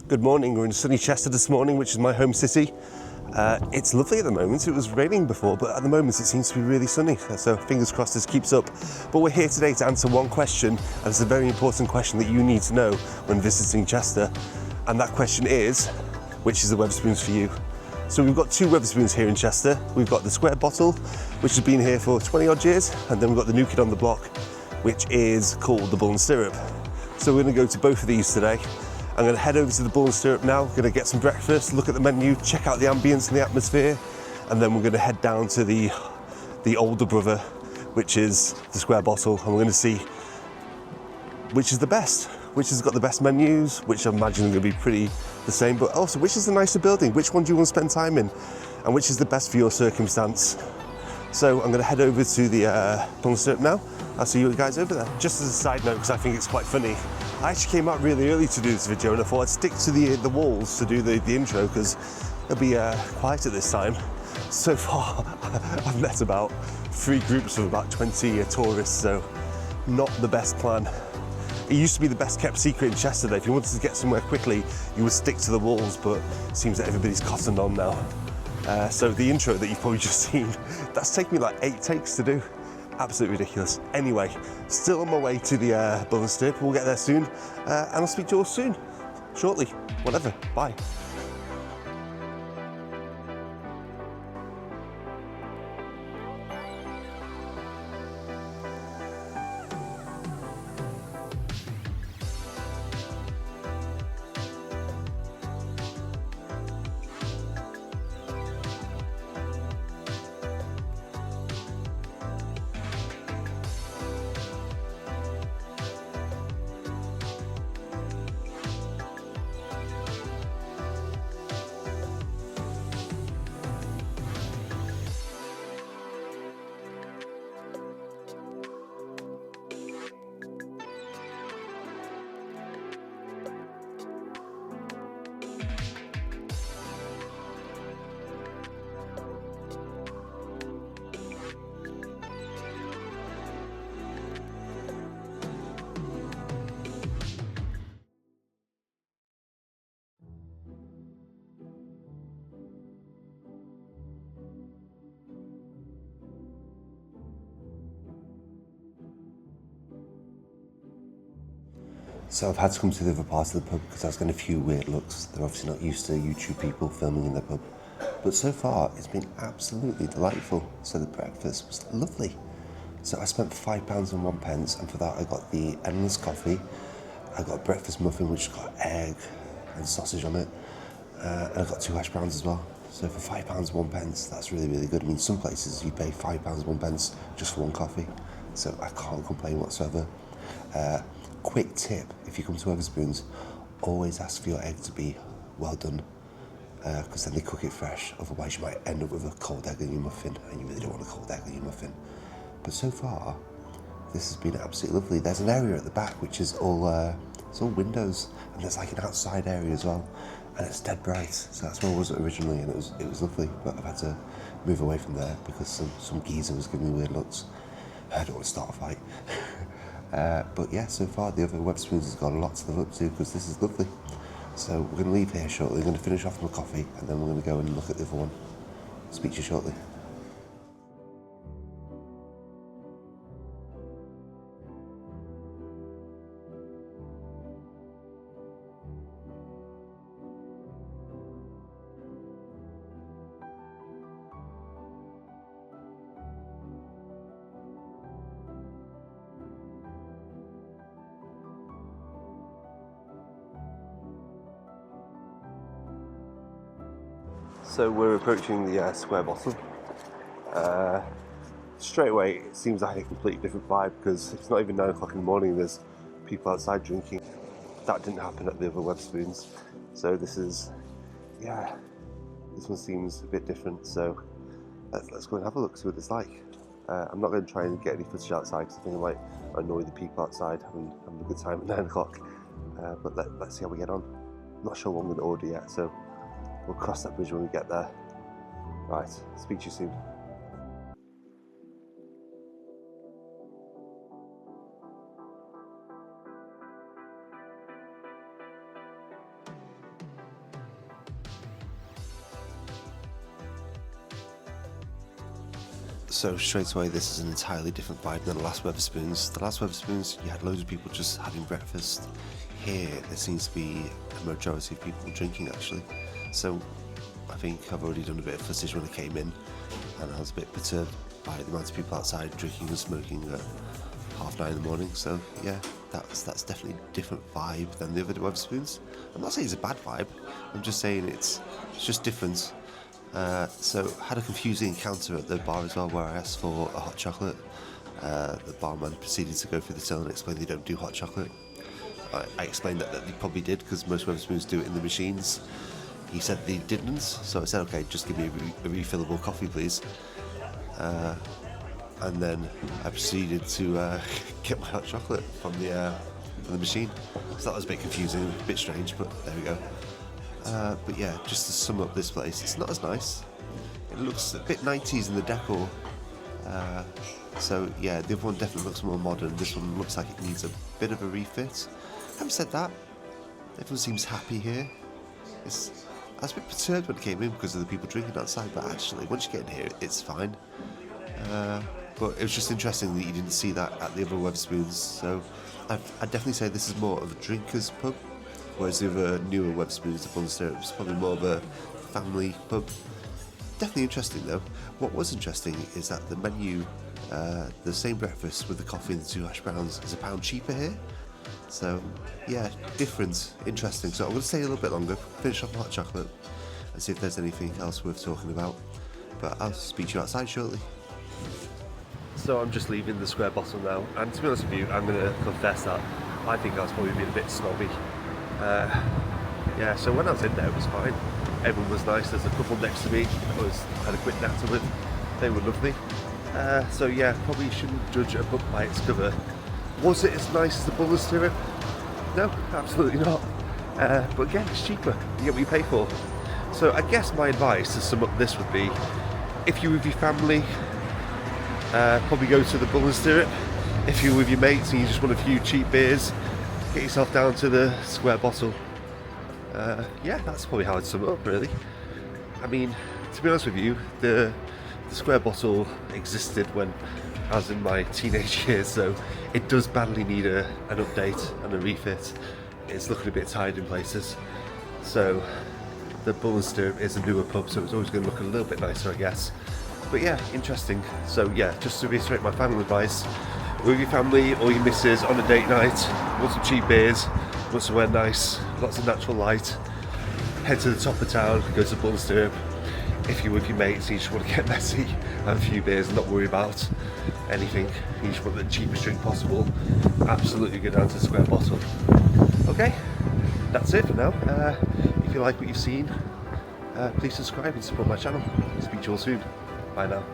Good morning, we're in sunny Chester this morning, which is my home city. It's lovely at the moment. It was raining before, but at the moment it seems to be really sunny. So fingers crossed this keeps up. But we're here today to answer one question, and it's a very important question that you need to know when visiting Chester. And that question is, which is the Wetherspoons for you? So we've got two Wetherspoons here in Chester. We've got the square bottle, which has been here for 20 odd years, and then we've got the new kid on the block, which is called the Bull and Stirrup. So we're gonna go to both of these today. I'm going to head over to the Bull and Stirrup now, going to get some breakfast, look at the menu, check out the ambience and the atmosphere, and then we're going to head down to the older brother, which is the square bottle, and we're going to see which is the best, which has got the best menus, which I imagine are going to be pretty the same, but also which is the nicer building, which one do you want to spend time in, and which is the best for your circumstance. So I'm going to head over to the Bull and Stirrup now. I'll see you guys over there. Just as a side note, because I think it's quite funny, I actually came out really early to do this video, and I thought I'd stick to the walls to do the intro, because it'll be quiet at this time. So far, I've met about 3 groups of about 20 tourists, so not the best plan. It used to be the best kept secret in Chester that if you wanted to get somewhere quickly, you would stick to the walls, but it seems that everybody's cottoned on now. So the intro that you've probably just seen, that's taken me like 8 takes to do. Absolutely ridiculous. Anyway, still on my way to the Bull and Stirrup. We'll get there soon, and I'll speak to you all soon, shortly, whatever. Bye. So I've had to come to the other part of the pub because I was getting a few weird looks. They're obviously not used to YouTube people filming in their pub. But so far, it's been absolutely delightful. So the breakfast was lovely. So I spent £5.01, and for that I got the endless coffee. I got a breakfast muffin which got egg and sausage on it. And I got 2 hash browns as well. So for £5.01, that's really, really good. I mean, some places you pay £5.01 just for one coffee. So I can't complain whatsoever. Quick tip, if you come to Wetherspoons, always ask for your egg to be well done, because then they cook it fresh. Otherwise you might end up with a cold egg in your muffin, and you really don't want a cold egg in your muffin. But so far, this has been absolutely lovely. There's an area at the back which is all it's all windows, and there's like an outside area as well, and it's dead bright. So that's where I was originally, and it was lovely. But I've had to move away from there because some geezer was giving me weird looks. I don't want to start a fight. But yeah, so far the other Wetherspoons has got a lot to live up to because this is lovely. So we're going to leave here shortly, we're going to finish off my coffee, and then we're going to go and look at the other one. Speak to you shortly. So we're approaching the square bottle. Straight away, it seems like a completely different vibe because it's not even 9 o'clock in the morning. There's people outside drinking. That didn't happen at the other Wetherspoons. So this is, yeah, this one seems a bit different. So let's go and have a look, see what it's like. I'm not going to try and get any footage outside because I think I might annoy the people outside having a good time at 9 o'clock. But let's see how we get on. I'm not sure what I'm going to order yet, so we'll cross that bridge when we get there. Right, speak to you soon. So straight away, this is an entirely different vibe than the last Wetherspoons. The last Wetherspoons, you had loads of people just having breakfast. Here, there seems to be a majority of people drinking actually. So I think I've already done a bit of footage when I came in, and I was a bit perturbed by the amount of people outside drinking and smoking at 9:30 in the morning. So yeah, that's definitely a different vibe than the other Wetherspoons. I'm not saying it's a bad vibe, I'm just saying it's just different. So had a confusing encounter at the bar as well, where I asked for a hot chocolate. The barman proceeded to go through the till and explain they don't do hot chocolate. I explained that they probably did, because most Wetherspoons do it in the machines. He said they didn't, so I said, okay, just give me a refillable coffee please. And then I proceeded to get my hot chocolate from the machine. So that was a bit confusing, a bit strange, but there we go. But yeah, just to sum up this place, it's not as nice. It looks a bit 90s in the decor. So yeah, the other one definitely looks more modern. This one looks like it needs a bit of a refit. Having said that, everyone seems happy here. I was a bit perturbed when I came in because of the people drinking outside, but actually, once you get in here, it's fine. But it was just interesting that you didn't see that at the other Wetherspoons. So I'd definitely say this is more of a drinkers pub, whereas the other newer Wetherspoons, the Bull and Stirrup, is probably more of a family pub. Definitely interesting though. What was interesting is that the menu, the same breakfast with the coffee and the 2 hash browns, is £1 cheaper here. So yeah, different, interesting. So I'm going to stay a little bit longer, finish off the hot chocolate, and see if there's anything else worth talking about. But I'll speak to you outside shortly. So I'm just leaving the Square Bottle now, and to be honest with you, I'm going to confess that I think I was probably being a bit snobby. Yeah, so when I was in there, it was fine. Everyone was nice. There's a couple next to me I had a quick natter with. They were lovely. So yeah, probably shouldn't judge a book by its cover. Was it as nice as the Bull and Stirrup? No, absolutely not. But again, it's cheaper. You get what you pay for. So I guess my advice to sum up this would be, if you're with your family, probably go to the Bull and Stirrup. If you're with your mates and you just want a few cheap beers, get yourself down to the Square Bottle. Yeah, that's probably how I'd sum it up really. I mean, to be honest with you, the Square Bottle existed when I was in my teenage years, so it does badly need an update and a refit. It's looking a bit tired in places. So the Bull and Stirrup is a newer pub, so it's always going to look a little bit nicer, I guess. But yeah, interesting. So yeah, just to reiterate my final advice, with your family or your missus on a date night, want some cheap beers, want somewhere nice, lots of natural light, head to the top of town, go to Bull and Stirrup. If you're with your mates and you just want to get messy, have a few beers and not worry about anything, you just want the cheapest drink possible, absolutely go down to the Square Bottle. Okay, that's it for now. If you like what you've seen, please subscribe and support my channel. Speak to you all soon. Bye now.